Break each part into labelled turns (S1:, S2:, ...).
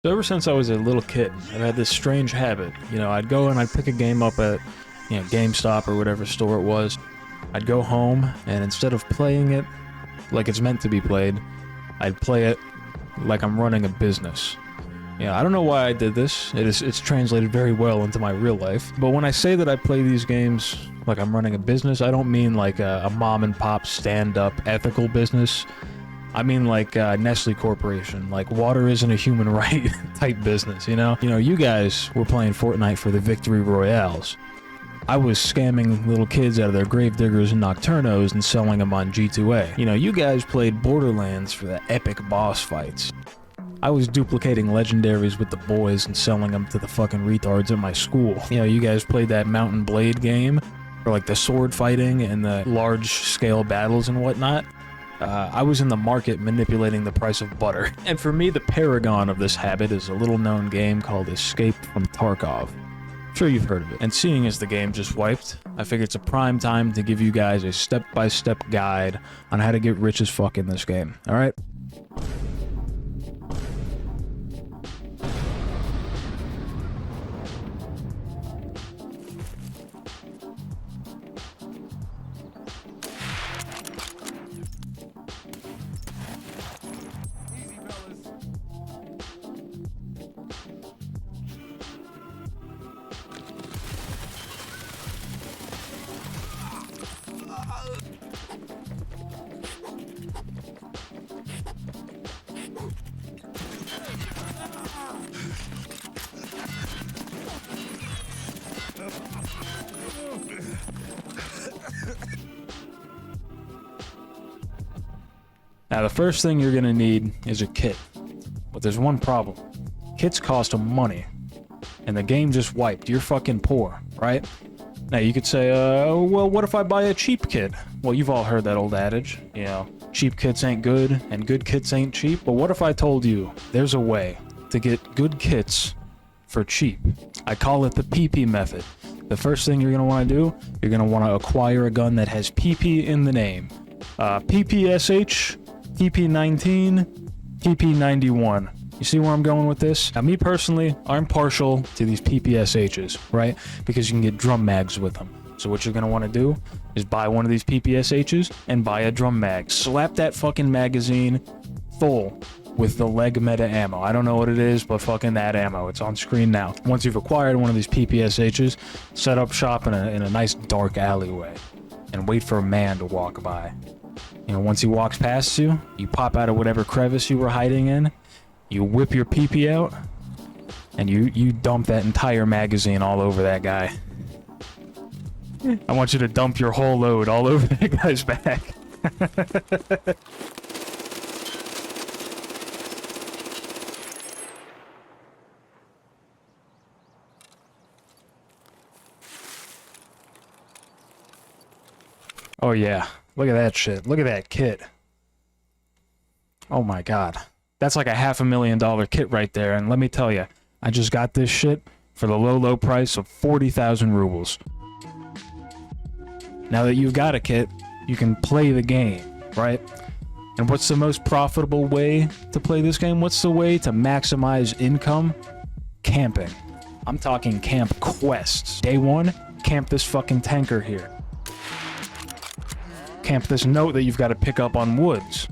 S1: So ever since I was a little kid, I've had this strange habit. You know, I'd go and I'd pick a game up at, GameStop or whatever store it was. I'd go home, and instead of playing it like it's meant to be played, I'd play it like I'm running a business. I don't know why I did this. It's translated very well into my real life. But when I say that I play these games like I'm running a business, I don't mean like a mom and pop stand-up ethical business. I mean like Nestle Corporation, like water isn't a human right type business, you know? You guys were playing Fortnite for the victory royales. I was scamming little kids out of their gravediggers and nocturnos and selling them on G2A. You guys played Borderlands for the epic boss fights. I was duplicating legendaries with the boys and selling them to the fucking retards at my school. You guys played that Mountain Blade game for like the sword fighting and the large-scale battles and whatnot. I was in the market manipulating the price of butter. And for me, the paragon of this habit is a little-known game called Escape from Tarkov. I'm sure you've heard of it. And seeing as the game just wiped, I figured it's a prime time to give you guys a step-by-step guide on how to get rich as fuck in this game. Alright? Now, the first thing you're gonna need is a kit. But there's one problem. Kits cost money. And the game just wiped. You're fucking poor, right? Now, you could say, well, what if I buy a cheap kit? Well, you've all heard that old adage. Cheap kits ain't good, and good kits ain't cheap. But what if I told you there's a way to get good kits for cheap? I call it the PP method. The first thing you're gonna wanna do, you're gonna wanna acquire a gun that has PP in the name. PPSH, PP19, PP91. You see where I'm going with this? Now, me personally, I'm partial to these PPSHs, right? Because you can get drum mags with them. So what you're going to want to do is buy one of these PPSHs and buy a drum mag. Slap that fucking magazine full with the leg meta ammo. I don't know what it is, but fucking that ammo. It's on screen now. Once you've acquired one of these PPSHs, set up shop in a nice dark alleyway and wait for a man to walk by. Once he walks past you, you pop out of whatever crevice you were hiding in, you whip your PP out, and you dump that entire magazine all over that guy. I want you to dump your whole load all over that guy's back. Oh yeah. Look at that shit. Look at that kit. Oh my god. That's like a $500,000 kit right there, and let me tell you, I just got this shit for the low price of 40,000 rubles. Now that you've got a kit, you can play the game, right? And what's the most profitable way to play this game? What's the way to maximize income? Camping. I'm talking camp quests. Day one, camp this fucking tanker here. Camp this note that you've got to pick up on woods.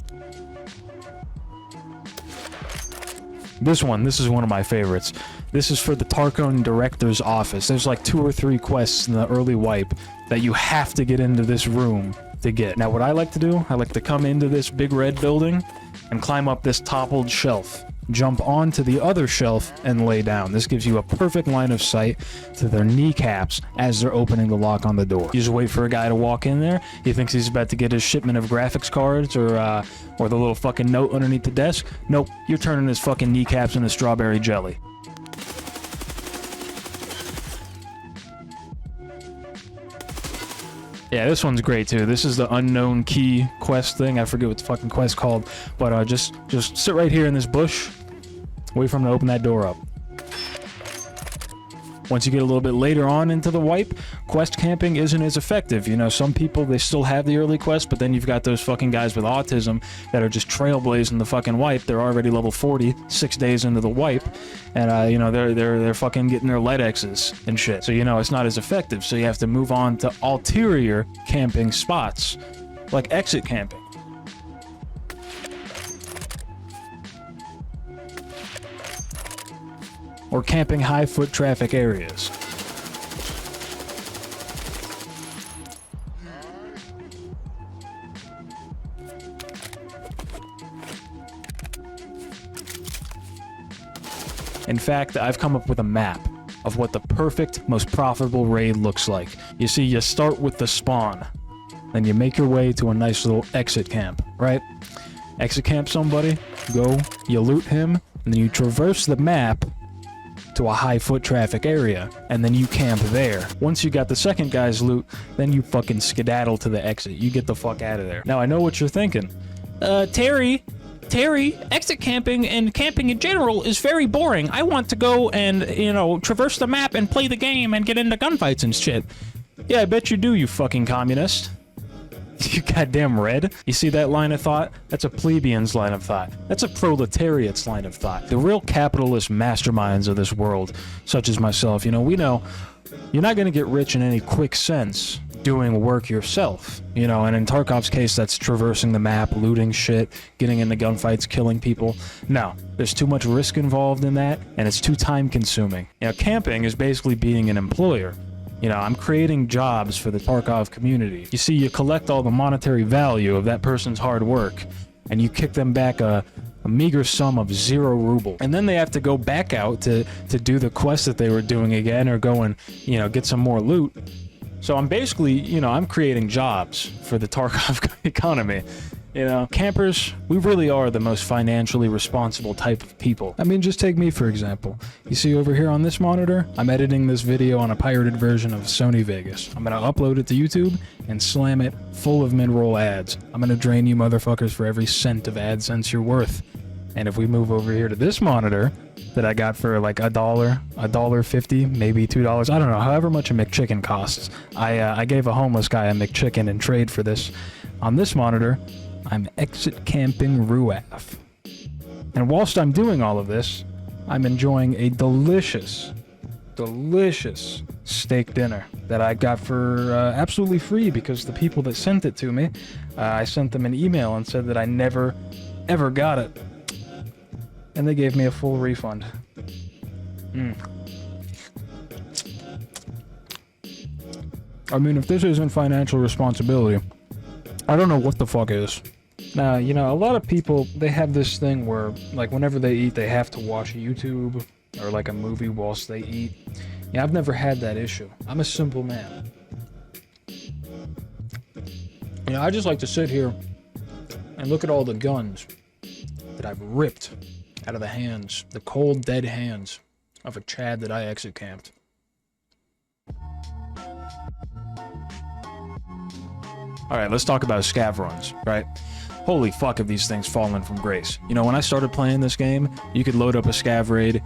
S1: This is one of my favorites. This is for the Tarkov director's office. There's like 2 or 3 quests in the early wipe that you have to get into this room to get. Now, what I like to do, I like to come into this big red building and climb up this toppled shelf. Jump onto the other shelf and lay down. This gives you a perfect line of sight to their kneecaps as they're opening the lock on the door. You just wait for a guy to walk in there. He thinks he's about to get his shipment of graphics cards or the little fucking note underneath the desk. Nope, you're turning his fucking kneecaps into strawberry jelly. Yeah, this one's great too. This is the unknown key quest thing. I forget what the fucking quest called, but just sit right here in this bush. Wait for him to open that door up. Once you get a little bit later on into the wipe, quest camping isn't as effective. You know, some people, they still have the early quest, but then you've got those fucking guys with autism that are just trailblazing the fucking wipe. They're already level 40, 6 days into the wipe, and you know, they're fucking getting their lead X's and shit. So, you know, it's not as effective. So you have to move on to ulterior camping spots, like exit camping. Or camping high foot traffic areas. In fact, I've come up with a map of what the perfect, most profitable raid looks like. You see, you start with the spawn, then you make your way to a nice little exit camp, right? Exit camp somebody, go, you loot him, and then you traverse the map to a high foot traffic area, and then you camp there. Once you got the second guy's loot, then you fucking skedaddle to the exit. You get the fuck out of there. Now, I know what you're thinking. Terry, exit camping and camping in general is very boring. I want to go and, you know, traverse the map and play the game and get into gunfights and shit. Yeah, I bet you do, you fucking communist. You goddamn red. You see that line of thought? That's a plebeian's line of thought. That's a proletariat's line of thought. The real capitalist masterminds of this world, such as myself, you know, we know you're not going to get rich in any quick sense doing work yourself, you know, and in Tarkov's case, that's traversing the map, looting shit, getting into gunfights, killing people. No, there's too much risk involved in that, and it's too time consuming. You know, camping is basically being an employer. You know, I'm creating jobs for the Tarkov community. You see, you collect all the monetary value of that person's hard work, and you kick them back a meager sum of 0 ruble. And then they have to go back out to do the quest that they were doing again, or go and, you know, get some more loot. So I'm basically, you know, I'm creating jobs for the Tarkov economy. You know, campers, we really are the most financially responsible type of people. I mean, just take me for example. You see over here on this monitor, I'm editing this video on a pirated version of Sony Vegas. I'm gonna upload it to YouTube and slam it full of mid-roll ads. I'm gonna drain you motherfuckers for every cent of AdSense you're worth. And if we move over here to this monitor that I got for like $1, $1.50, maybe $2, I don't know, however much a McChicken costs. I gave a homeless guy a McChicken in trade for this. On this monitor, I'm exit camping Ruaf. And whilst I'm doing all of this, I'm enjoying a delicious steak dinner that I got for absolutely free because the people that sent it to me, I sent them an email and said that I never, ever got it. And they gave me a full refund. I mean, if this isn't financial responsibility, I don't know what the fuck is. Now, you know, a lot of people, they have this thing where, like, whenever they eat, they have to watch YouTube or, like, a movie whilst they eat. Yeah, I've never had that issue. I'm a simple man. You know, I just like to sit here and look at all the guns that I've ripped out of the hands, the cold, dead hands of a Chad that I exit camped. Alright, let's talk about scav runs, right? Holy fuck have these things fallen from grace. You know, when I started playing this game, you could load up a scav raid,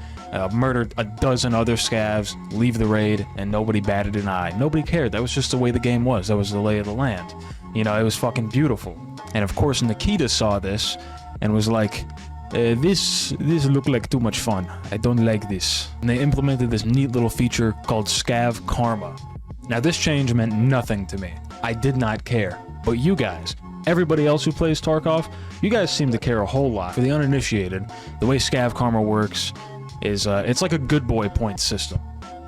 S1: murder a dozen other scavs, leave the raid, and nobody batted an eye. Nobody cared. That was just the way the game was. That was the lay of the land. You know, it was fucking beautiful. And of course, Nikita saw this and was like, this looked like too much fun. I don't like this. And they implemented this neat little feature called Scav Karma. Now, this change meant nothing to me. I did not care. But you guys, everybody else who plays Tarkov, you guys seem to care a whole lot. For the uninitiated, the way Scav Karma works is, it's like a good boy point system.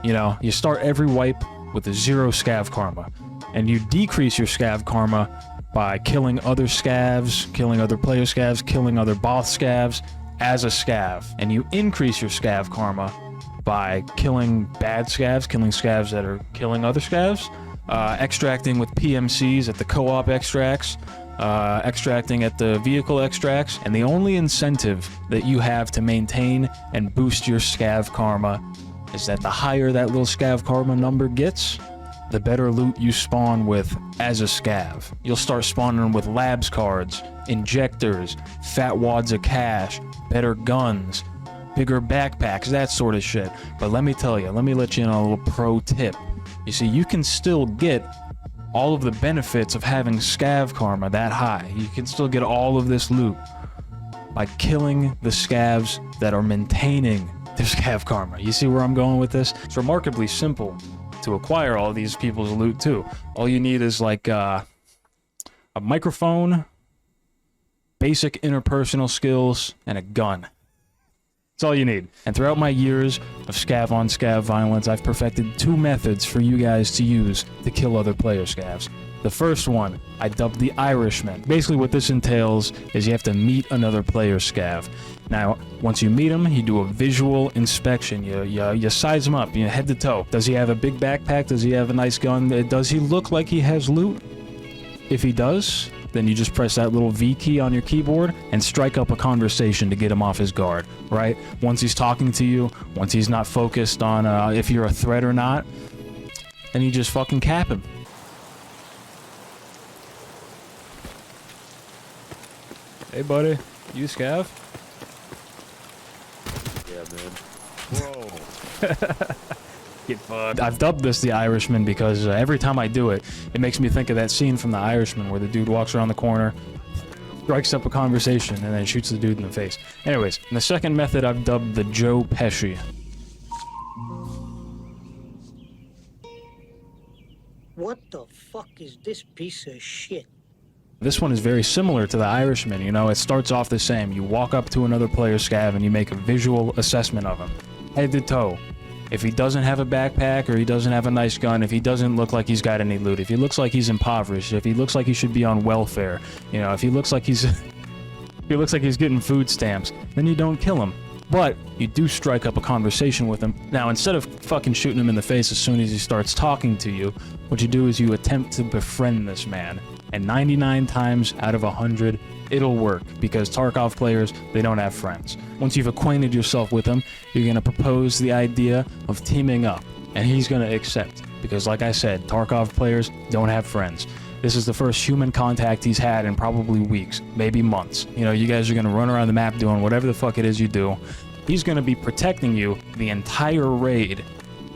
S1: You know, you start every wipe with a 0 Scav Karma, and you decrease your Scav Karma by killing other scavs, killing other player scavs, killing other boss scavs as a scav. And you increase your Scav Karma by killing bad scavs, killing scavs that are killing other scavs, extracting with PMCs at the co-op extracts, extracting at the vehicle extracts, and the only incentive that you have to maintain and boost your Scav Karma is that the higher that little Scav Karma number gets, the better loot you spawn with as a scav. You'll start spawning with labs cards, injectors, fat wads of cash, better guns, bigger backpacks, that sort of shit. But let me tell you, let me let you in on a little pro tip. You see, you can still get all of the benefits of having scav karma that high. You can still get all of this loot by killing the scavs that are maintaining their scav karma. You see where I'm going with this? It's remarkably simple to acquire all these people's loot too. All you need is like a microphone, basic interpersonal skills, and a gun. That's all you need. And throughout my years of scav on scav violence, I've perfected 2 methods for you guys to use to kill other player scavs. The first one, I dubbed the Irishman. Basically what this entails is you have to meet another player scav. Now, once you meet him, you do a visual inspection. You size him up, head to toe. Does he have a big backpack? Does he have a nice gun? Does he look like he has loot? If he does, then you just press that little V key on your keyboard and strike up a conversation to get him off his guard, right? Once he's talking to you, once he's not focused on if you're a threat or not, then you just fucking cap him. Hey, buddy. You scav?
S2: Yeah, man. Whoa.
S1: Get fucked. I've dubbed this the Irishman because every time I do it, it makes me think of that scene from The Irishman where the dude walks around the corner, strikes up a conversation, and then shoots the dude in the face. Anyways, the second method I've dubbed the Joe Pesci.
S3: What the fuck is this piece of shit?
S1: This one is very similar to the Irishman, you know, it starts off the same. You walk up to another player scav and you make a visual assessment of him, head to toe. If he doesn't have a backpack or he doesn't have a nice gun, if he doesn't look like he's got any loot, if he looks like he's impoverished, if he looks like he should be on welfare, you know, if he looks like he's getting food stamps, then you don't kill him. But you do strike up a conversation with him. Now, instead of fucking shooting him in the face as soon as he starts talking to you, what you do is you attempt to befriend this man. And 99 times out of 100, it'll work, because Tarkov players, they don't have friends. Once you've acquainted yourself with him, you're gonna propose the idea of teaming up, and he's gonna accept. Because like I said, Tarkov players don't have friends. This is the first human contact he's had in probably weeks, maybe months. You know, you guys are gonna run around the map doing whatever the fuck it is you do. He's gonna be protecting you the entire raid.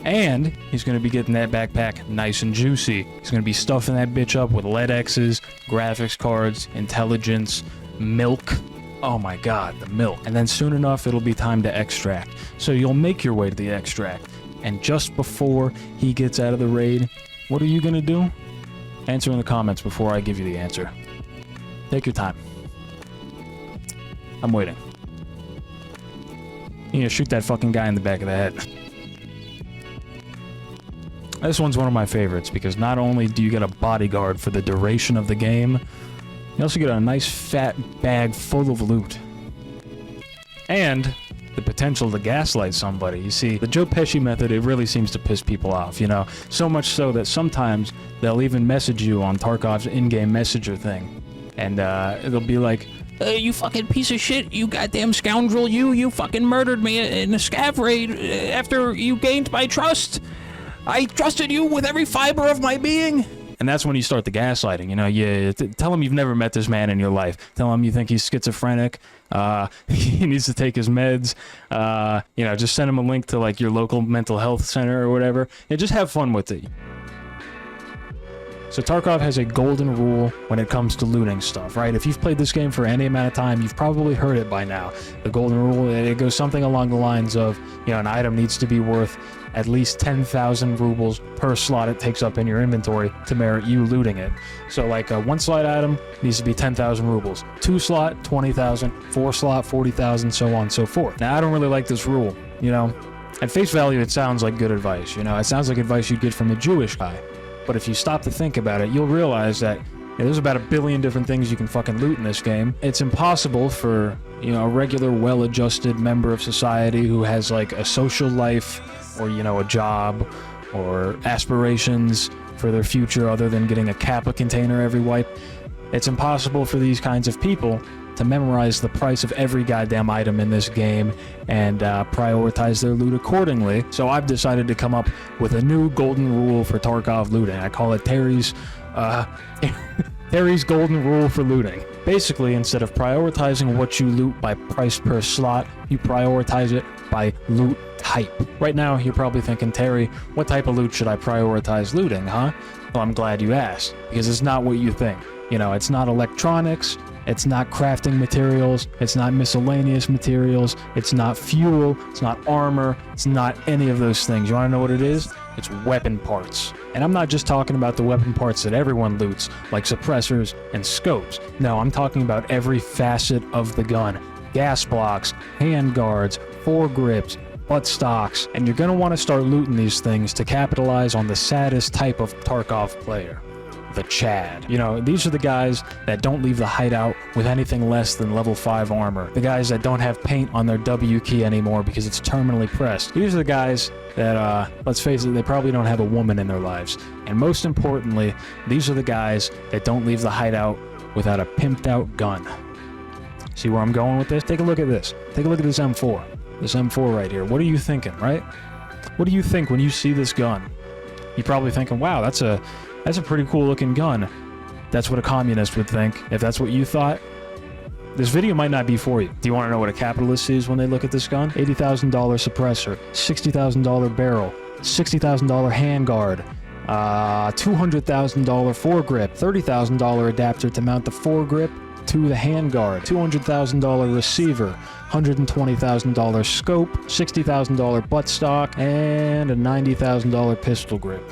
S1: And he's going to be getting that backpack nice and juicy. He's going to be stuffing that bitch up with LED X's, graphics cards, intelligence, milk. Oh my god, the milk. And then soon enough, it'll be time to extract. So you'll make your way to the extract. And just before he gets out of the raid, what are you going to do? Answer in the comments before I give you the answer. Take your time. I'm waiting. You're gonna shoot that fucking guy in the back of the head. This one's one of my favorites because not only do you get a bodyguard for the duration of the game, you also get a nice fat bag full of loot. And the potential to gaslight somebody. You see, the Joe Pesci method, it really seems to piss people off, you know? So much so that sometimes they'll even message you on Tarkov's in-game messenger thing. And it'll be like, you fucking piece of shit, you goddamn scoundrel, you fucking murdered me in a scav raid after you gained my trust. I trusted you with every fiber of my being. And that's when you start the gaslighting, you know, tell him you've never met this man in your life. Tell him you think he's schizophrenic, he needs to take his meds, you know, just send him a link to, like, your local mental health center or whatever. Yeah, just have fun with it. So Tarkov has a golden rule when it comes to looting stuff, right? If you've played this game for any amount of time, you've probably heard it by now. The golden rule, it goes something along the lines of, you know, an item needs to be worth at least 10,000 rubles per slot it takes up in your inventory to merit you looting it. So like a 1 slot item needs to be 10,000 rubles. 2 slot, 20,000. 4 slot, 40,000, so on and so forth. Now I don't really like this rule, you know. At face value, it sounds like good advice, you know. It sounds like advice you'd get from a Jewish guy. But if you stop to think about it, you'll realize that there's about 1 billion different things you can fucking loot in this game. It's impossible for, you know, a regular, well-adjusted member of society who has, like, a social life or, you know, a job or aspirations for their future other than getting a Kappa container every wipe. It's impossible for these kinds of people to memorize the price of every goddamn item in this game and prioritize their loot accordingly. So I've decided to come up with a new golden rule for Tarkov looting. I call it Terry's Terry's golden rule for looting. Basically, instead of prioritizing what you loot by price per slot, you prioritize it by loot type. Right now, you're probably thinking, Terry, what type of loot should I prioritize looting, huh? Well, I'm glad you asked, because it's not what you think. You know, it's not electronics, it's not crafting materials, it's not miscellaneous materials, it's not fuel, it's not armor, it's not any of those things. You wanna know what it is? It's weapon parts. And I'm not just talking about the weapon parts that everyone loots, like suppressors and scopes. No, I'm talking about every facet of the gun. Gas blocks, hand guards, foregrips, buttstocks, and you're gonna wanna start looting these things to capitalize on the saddest type of Tarkov player. The Chad. You know, these are the guys that don't leave the hideout with anything less than level 5 armor. The guys that don't have paint on their W key anymore because it's terminally pressed. These are the guys that, let's face it, they probably don't have a woman in their lives. And most importantly, these are the guys that don't leave the hideout without a pimped out gun. See where I'm going with this? Take a look at this. Take a look at this M4. This M4 right here. What are you thinking, right? What do you think when you see this gun? You're probably thinking, wow, that's a pretty cool looking gun. That's what a communist would think. If that's what you thought, this video might not be for you. Do you want to know what a capitalist sees when they look at this gun? $80,000 suppressor, $60,000 barrel, $60,000 handguard, $200,000 foregrip, $30,000 adapter to mount the foregrip to the handguard, $200,000 receiver, $120,000 scope, $60,000 buttstock, and a $90,000 pistol grip.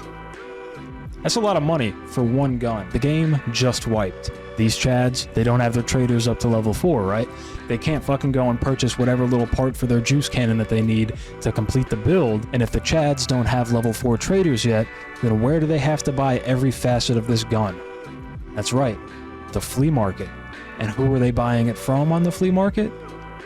S1: That's a lot of money for one gun. The game just wiped. These Chads, they don't have their traders up to level 4, right? They can't fucking go and purchase whatever little part for their juice cannon that they need to complete the build, and if the Chads don't have level 4 traders yet, then where do they have to buy every facet of this gun? That's right, the flea market. And who are they buying it from on the flea market?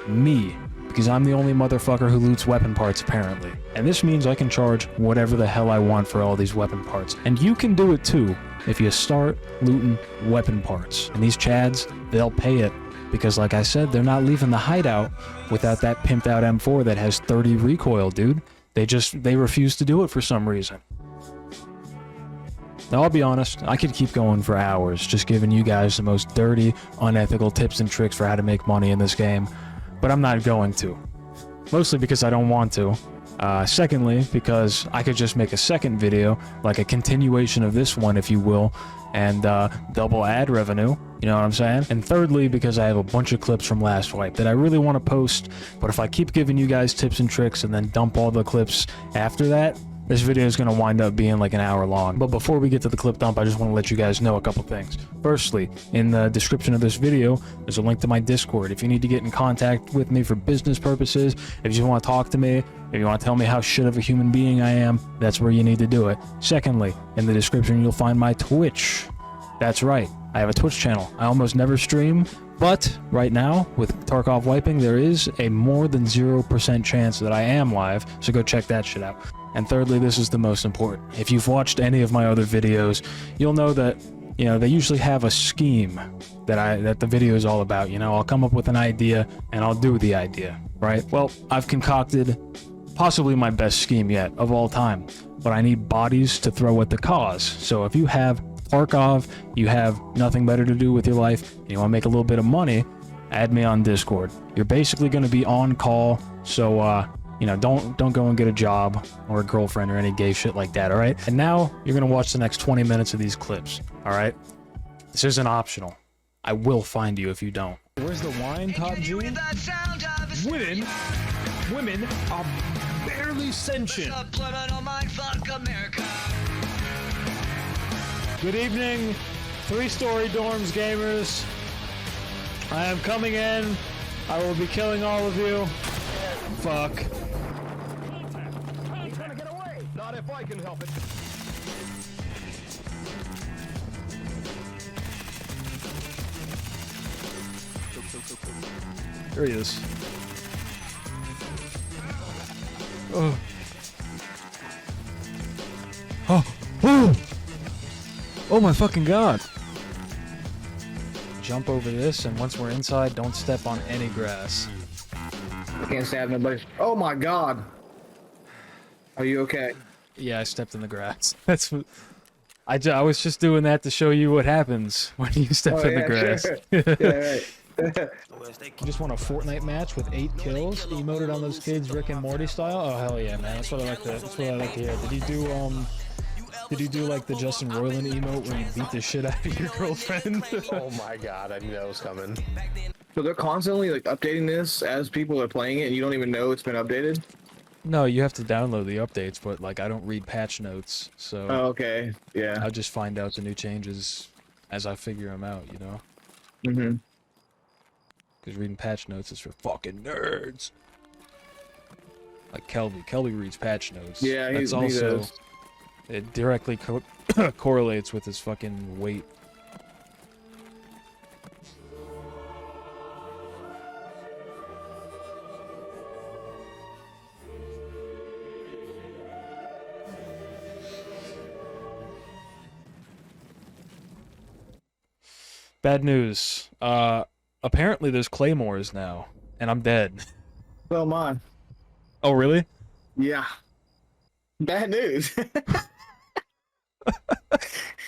S1: Me. Because I'm the only motherfucker who loots weapon parts, apparently. And this means I can charge whatever the hell I want for all these weapon parts. And you can do it too, if you start looting weapon parts. And these Chads, they'll pay it. Because like I said, they're not leaving the hideout without that pimped out M4 that has 30 recoil, dude. They refuse to do it for some reason. Now, I'll be honest, I could keep going for hours, just giving you guys the most dirty, unethical tips and tricks for how to make money in this game. But I'm not going to. Mostly because I don't want to. Secondly, because I could just make a second video, like a continuation of this one, if you will, and double ad revenue, you know what I'm saying? And thirdly, because I have a bunch of clips from last wipe that I really want to post, but if I keep giving you guys tips and tricks and then dump all the clips after that, this video is going to wind up being like an hour long. But before we get to the clip dump, I just want to let you guys know a couple things. Firstly, in the description of this video, there's a link to my Discord. If you need to get in contact with me for business purposes, if you want to talk to me, if you want to tell me how shit of a human being I am, that's where you need to do it. Secondly, in the description, you'll find my Twitch. That's right, I have a Twitch channel. I almost never stream, but right now, with Tarkov wiping, there is a more than 0% chance that I am live, so go check that shit out. And thirdly, this is the most important. If you've watched any of my other videos, you'll know that, you know, they usually have a scheme that the video is all about. You know, I'll come up with an idea and I'll do the idea, right? Well, I've concocted possibly my best scheme yet of all time, but I need bodies to throw at the cause. So if you have Tarkov, you have nothing better to do with your life, and you want to make a little bit of money, add me on Discord. You're basically going to be on call, so you know, don't go and get a job or a girlfriend or any gay shit like that, all right? And now you're going to watch the next 20 minutes of these clips, all right? This isn't optional. I will find you if you don't. Where's the wine, Top G? Women are barely sentient. Good evening, 3-story dorms gamers. I am coming in. I will be killing all of you. Fuck.
S2: He's gonna get away. Not if I can help it.
S1: There he is. Oh. Oh. Oh my fucking god. Jump over this, and once we're inside, don't step on any grass.
S4: I can't stab nobody. Oh my god. Are you okay?
S1: Yeah, I stepped in the grass. That's what... I was just doing that to show you what happens when you step in the grass.
S4: Sure. Yeah, right.
S1: You just won a Fortnite match with 8 kills, emoted on those kids Rick and Morty style. Oh hell yeah, man! That's what I like to. That's what I like to hear. Did you do like the Justin Roiland emote where you beat the shit out of your girlfriend?
S5: Oh my god, I knew that was coming.
S4: So they're constantly like updating this as people are playing it, and you don't even know it's been updated.
S1: No, you have to download the updates, but like I don't read patch notes, so
S4: Oh, okay. Yeah.
S1: I just find out the new changes as I figure them out. You know.
S4: Mm-hmm.
S1: Because reading patch notes is for fucking nerds. Like Kelby. Kelby reads patch notes.
S4: Yeah,
S1: That's
S4: he
S1: also
S4: does.
S1: it directly correlates with his fucking weight. Bad news. Apparently there's claymores now, and I'm dead.
S4: Well, mine.
S1: Oh, really?
S4: Yeah. Bad news.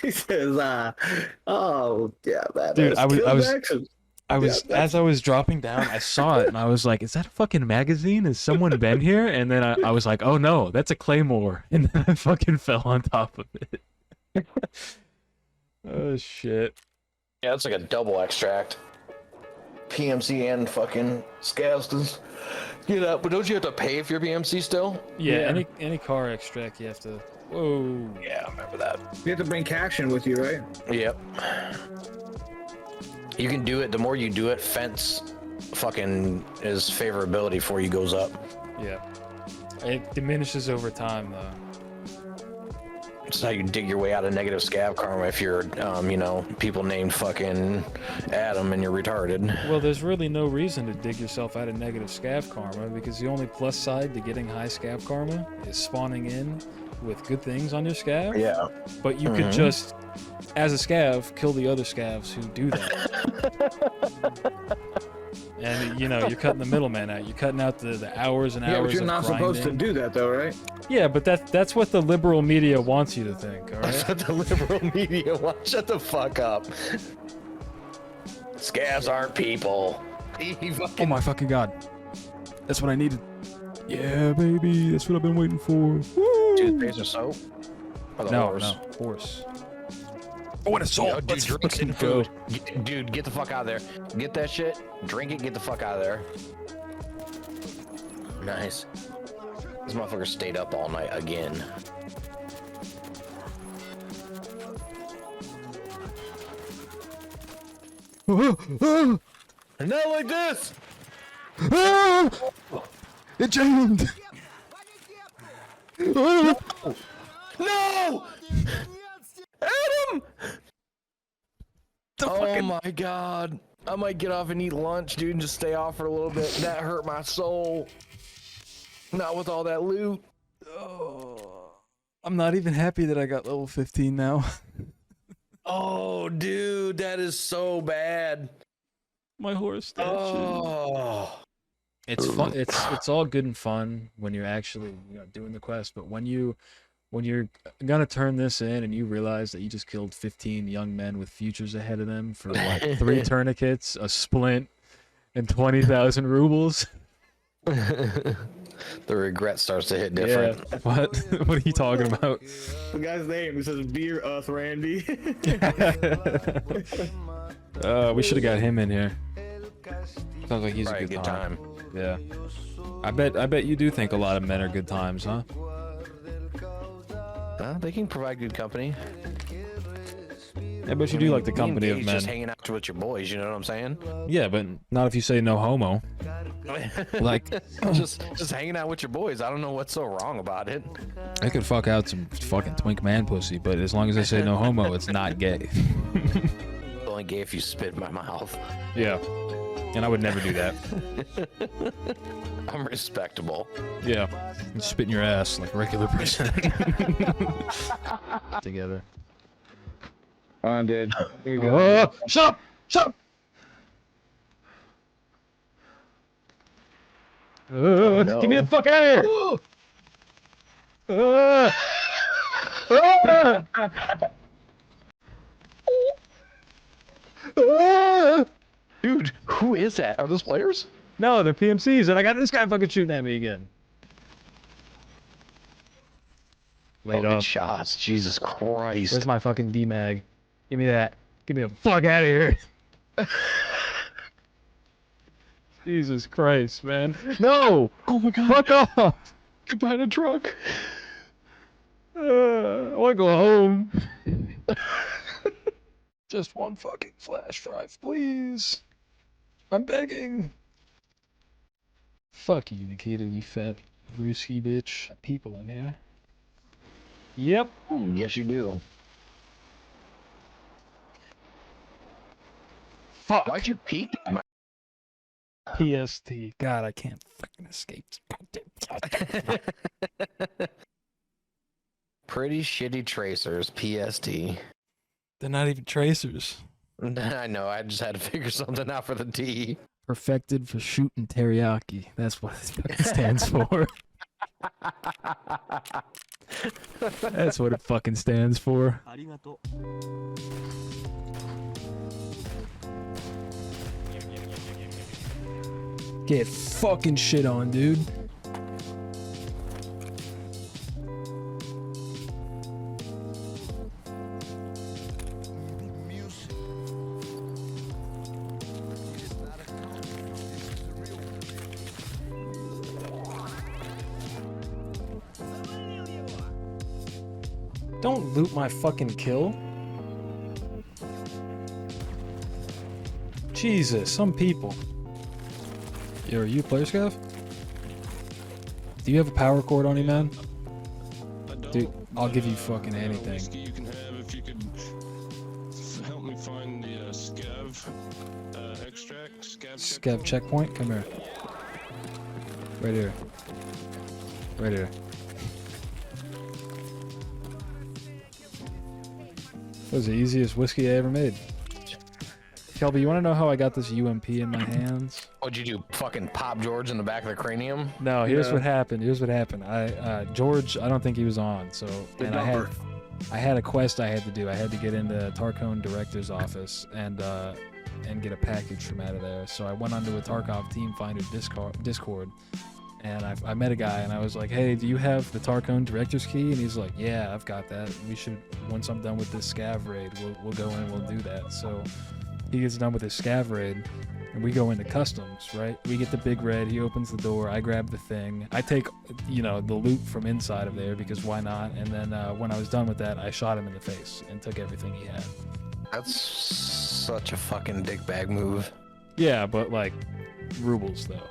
S4: He says, oh, yeah, bad
S1: Dude,
S4: news.
S1: I was
S4: Yeah,
S1: as I was dropping down, I saw it, and I was like, is that a fucking magazine? Has someone been here? And then I was like, oh no, that's a claymore. And then I fucking fell on top of it. Oh, shit.
S5: Yeah, it's like a double extract. PMC and fucking scavs. You know, but don't you have to pay if you're PMC still?
S1: Yeah,
S4: Yeah.
S1: any car extract, you have to... Whoa.
S5: Yeah, I remember that.
S4: You have to bring Caction with you, right?
S5: Yep. You can do it, the more you do it, fence fucking his favorability for you goes up.
S1: Yeah. It diminishes over time, though.
S5: It's how you dig your way out of negative scav karma if you're, you know, people named fucking Adam and you're retarded.
S1: Well, there's really no reason to dig yourself out of negative scav karma, because the only plus side to getting high scav karma is spawning in with good things on your scav.
S5: Yeah.
S1: But you could just, as a scav, kill the other scavs who do that. And, you know, you're cutting the middleman out. You're cutting out the hours and hours
S4: Yeah, but you're
S1: of
S4: not supposed to
S1: grinding.
S4: do that, though, right?
S1: Yeah, but that's what the liberal media wants you to think, all
S5: That's
S1: right?
S5: what the liberal media wants. Shut the fuck up. Scavs aren't people.
S1: Oh my fucking god. That's what I needed. Yeah, baby. That's what I've been waiting for. Woo!
S5: Toothpaste or soap? Or the
S1: No,
S5: horse?
S1: no, horse. Oh, and a soul.
S5: Yo, dude,
S1: Let's
S5: drink
S1: fucking
S5: it,
S1: go.
S5: food. Dude, get the fuck out of there. Get that shit, drink it, get the fuck out of there. Nice. This motherfucker stayed up all night again. And not like this!
S1: It jammed.
S5: No! Adam! Oh my god. I might get off and eat lunch, dude, and just stay off for a little bit. That hurt my soul. Not with all that loot.
S1: Oh, I'm not even happy that I got level 15 now.
S5: Oh, dude, that is so bad.
S1: My horse statue.
S5: Oh.
S1: It's fun. It's all good and fun when you're actually, you know, doing the quest, but when you're gonna turn this in and you realize that you just killed 15 young men with futures ahead of them for like 3 tourniquets, a splint, and 20,000 rubles.
S5: The regret starts to hit different.
S1: Yeah. What? What are you talking about?
S4: The guy's name says Beer Us Randy.
S1: We should have got him in here. Sounds like he's
S5: Probably
S1: a good time.
S5: time.
S1: Yeah. I bet you do think a lot of men are good times, huh?
S5: They can provide good company.
S1: I bet you do like the company of men.
S5: Just hanging out with your boys, you know what I'm saying?
S1: Yeah, but not if you say no homo. Like,
S5: just hanging out with your boys. I don't know what's so wrong about it.
S1: I could fuck out some fucking twink man pussy, but as long as I say no homo, it's not gay.
S5: It's only gay if you spit in my mouth.
S1: Yeah. And I would never do that.
S5: I'm respectable.
S1: Yeah. You spit in your ass like a regular person. Together.
S4: I'm dead. Here you go.
S1: Shut up! Shut up!
S5: No.
S1: Get me the fuck out of here!
S5: Dude, who is that? Are those players?
S1: No, they're PMCs, and I got this guy fucking shooting at me again. Laid
S5: Good
S1: up.
S5: shots. Jesus Christ.
S1: Where's my fucking D-mag? Give me that. Get me the fuck out of here. Jesus Christ, man. No!
S5: Oh my god.
S1: Fuck off!
S5: Get behind a truck.
S1: I wanna go home. Just one fucking flash drive, please. I'm begging. Fuck you, Nikita, you fat brewski bitch. People in here. Yep.
S5: Yes, you do.
S1: Fuck.
S5: Why'd you peek?
S1: PST. God, I can't fucking escape.
S5: Pretty shitty tracers, PST.
S1: They're not even tracers.
S5: I know, I just had to figure something out for the T.
S1: Perfected for shooting teriyaki. That's what it fucking stands for. That's what it fucking stands for. Get fucking shit on, dude. Don't loot my fucking kill. Jesus, some people. Yo, are you a player, Scav? Do you have a power cord on you, man? Dude, I'll give you fucking anything.
S6: Whiskey you can have if you could help me find the Scav extract.
S1: Scav checkpoint? Come here. Right here. Right here. That was the easiest whiskey I ever made. Kelby, you want to know how I got this UMP in my hands?
S5: What'd you do? Fucking pop George in the back of the cranium?
S1: No, here's what happened. Here's what happened. George, I don't think he was on. So, and I had a quest I had to do. I had to get into Tarkov director's office and get a package from out of there. So I went onto a Tarkov team finder Discord, and I met a guy and I was like, "Hey, do you have the Tarkov director's key?" And he's like, "Yeah, I've got that. We should, once I'm done with this Scav raid, we'll go in and we'll do that." So he gets done with his Scav raid, and we go into customs, right? We get the big red, he opens the door, I grab the thing. I take, the loot from inside of there, because why not? And then when I was done with that, I shot him in the face and took everything he had.
S5: That's such a fucking dickbag move.
S1: Yeah, but like, rubles though.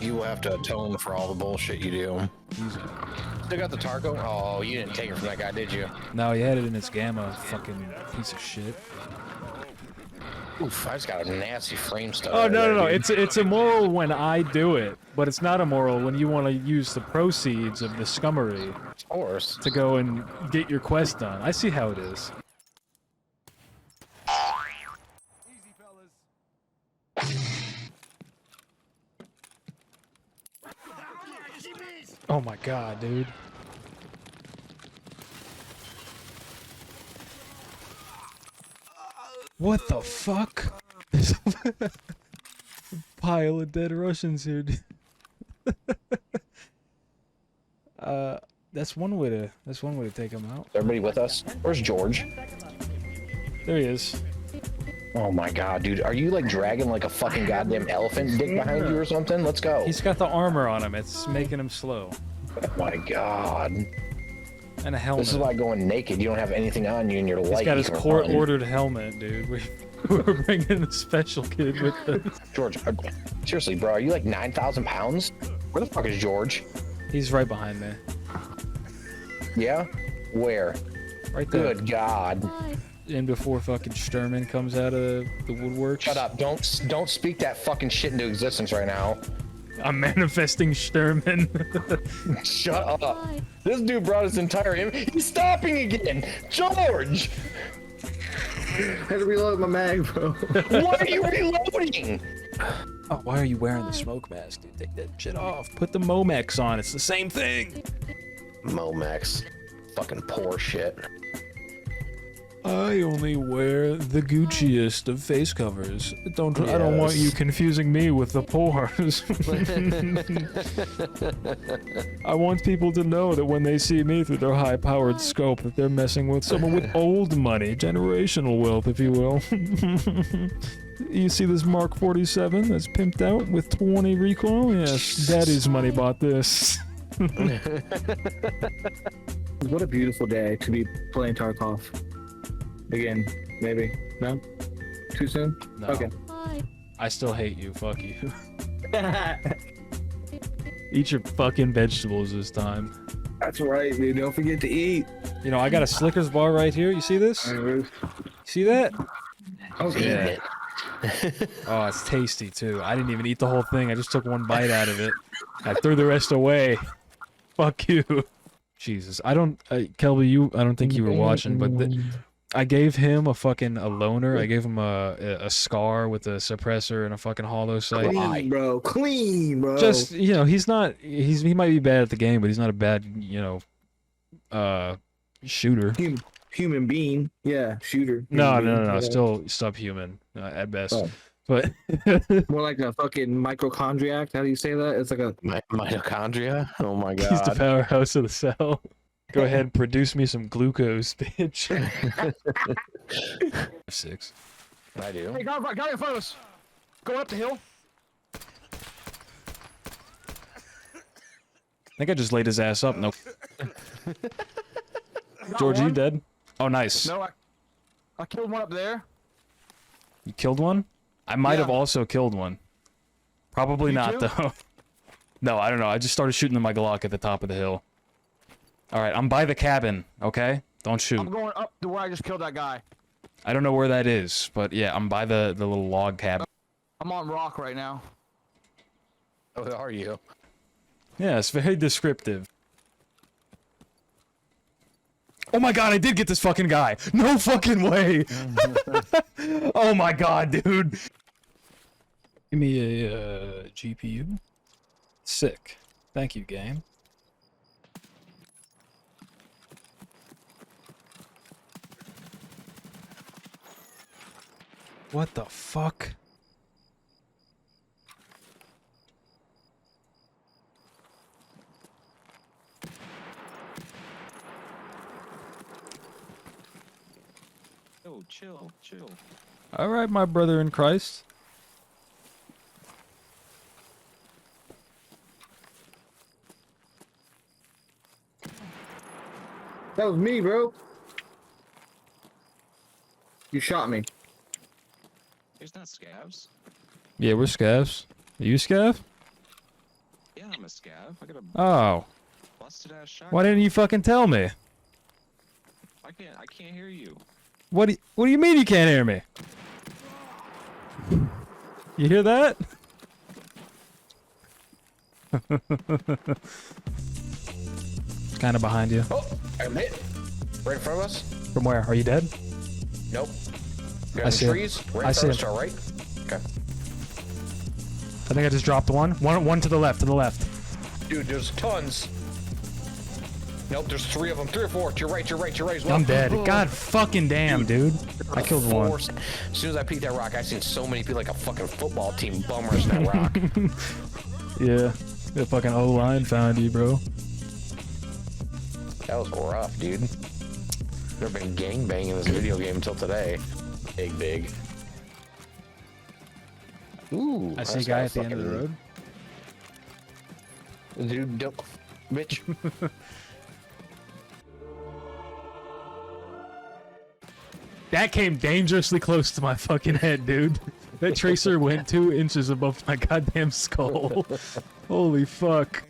S5: You will have to atone for all the bullshit you do.
S1: Easy.
S5: Still got the Targo? Oh, you didn't take it from that guy, did you?
S1: No, he had it in his gamma, fucking piece of shit.
S5: Oof, I just got a nasty frame stuff.
S1: Oh, no. It's immoral when I do it, but it's not immoral when you want to use the proceeds of the scummery
S5: Of course.
S1: to go and get your quest done. I see how it is.
S2: Easy, fellas.
S1: Oh my god, dude. What the fuck? There's a pile of dead Russians here, dude. That's one way to take them out.
S5: Everybody with us? Where's George?
S1: There he is.
S5: Oh my god, dude. Are you like dragging like a fucking goddamn elephant dick behind you or something? Let's go.
S1: He's got the armor on him. It's making him slow.
S5: Oh my god.
S1: And a helmet.
S5: This is like going naked. You don't have anything on you and you're
S1: He's
S5: light.
S1: got his court-ordered helmet, dude. We're bringing a special kid with us.
S5: George, seriously, bro, are you like 9,000 pounds? Where the fuck is George?
S1: He's right behind me.
S5: Yeah? Where?
S1: Right there.
S5: Good god.
S1: And before fucking Sturman comes out of the woodwork.
S5: Shut up. Don't speak that fucking shit into existence right now.
S1: I'm manifesting Sturman.
S5: Shut up. This dude brought his entire He's stopping again. George!
S4: I had to reload my mag, bro.
S5: Why are you reloading?
S1: Oh, why are you wearing the smoke mask, dude? Take that shit off. Put the Momex on. It's the same thing.
S5: Momex. Fucking poor shit.
S1: I only wear the Gucciest of face covers. I don't want you
S5: Yes.
S1: confusing me with the pores. I want people to know that when they see me through their high-powered scope, that they're messing with someone with old money, generational wealth, if you will. You see this Mark 47 that's pimped out with 20 recoil? Yes, Daddy's money bought this.
S4: What a beautiful day to be playing Tarkov. Again, maybe. No? Too soon?
S1: No.
S4: Okay.
S1: I still hate you. Fuck you. Eat your fucking vegetables this time.
S4: That's right, dude. Don't forget to eat.
S1: You know, I got a Snickers bar right here. You see this? See that?
S4: Okay.
S1: Oh, it's tasty too. I didn't even eat the whole thing. I just took one bite out of it. I threw the rest away. Fuck you. Jesus. I don't... Kelby, I don't think you were watching, but... I gave him a loaner. I gave him a scar with a suppressor and a fucking hollow sight.
S4: Clean, bro. Clean, bro.
S1: Just, you know, he might be bad at the game, but he's not a bad, you know, shooter.
S4: Human being. Yeah, shooter.
S1: No,
S4: Yeah.
S1: still subhuman at best.
S4: Oh.
S1: But
S4: More like a fucking mitochondriac. How do you say that? It's like a...
S5: Mitochondria? Oh my god.
S1: he's the powerhouse of the cell. Go ahead and produce me some glucose, bitch. 6.
S5: I do.
S2: Hey, guy in front of us. Going up the hill.
S1: I think I just laid his ass up. Nope.
S2: Got
S1: George, are you
S2: one.
S1: dead? Oh, nice.
S2: No, I killed one up there.
S1: You killed one? I might have
S2: Yeah.
S1: also killed one. Probably
S2: You
S1: not,
S2: too?
S1: though. No, I don't know. I just started shooting my Glock at the top of the hill. Alright, I'm by the cabin, okay? Don't shoot.
S2: I'm going up to where I just killed that guy.
S1: I don't know where that is, but yeah, I'm by the little log cabin.
S2: I'm on rock right now.
S5: Oh, are you?
S1: Yeah, it's very descriptive. Oh my god, I did get this fucking guy! No fucking way! Oh my god, dude! Give me a GPU. Sick. Thank you, game. What the fuck?
S6: Oh, chill.
S1: Alright, my brother in Christ.
S4: That was me, bro. You shot me.
S6: There's not scavs.
S1: Yeah, we're scavs. Are you scav?
S6: Yeah, I'm a scav. I got a
S1: Oh.
S6: busted ass shot.
S1: Why didn't you fucking tell me?
S6: I can't hear you.
S1: What do you mean you can't hear me? You hear that? It's kind of behind you.
S5: Oh, I'm hit. Right in front of us.
S1: From where? Are you dead?
S5: Nope. Got
S1: I
S5: in
S1: see him.
S5: trees. Right
S1: I
S5: in
S1: see
S5: front of us,
S1: him.
S5: all right? Okay.
S1: I think I just dropped one. One to the left,
S5: Dude, there's tons. Nope, there's 3 of them. 3 or 4. To your right as well.
S1: I'm dead. God fucking damn, dude. I killed one.
S5: As soon as I peeked that rock, I seen so many people like a fucking football team bummers in that rock.
S1: Yeah. The fucking O-line found you, bro.
S5: That was rough, dude. Never been gangbanging in this video game until today. Big. Ooh,
S1: I see a guy at the end of the road.
S5: Dude, don't, bitch.
S1: That came dangerously close to my fucking head, dude. That tracer went 2 inches above my goddamn skull. Holy fuck.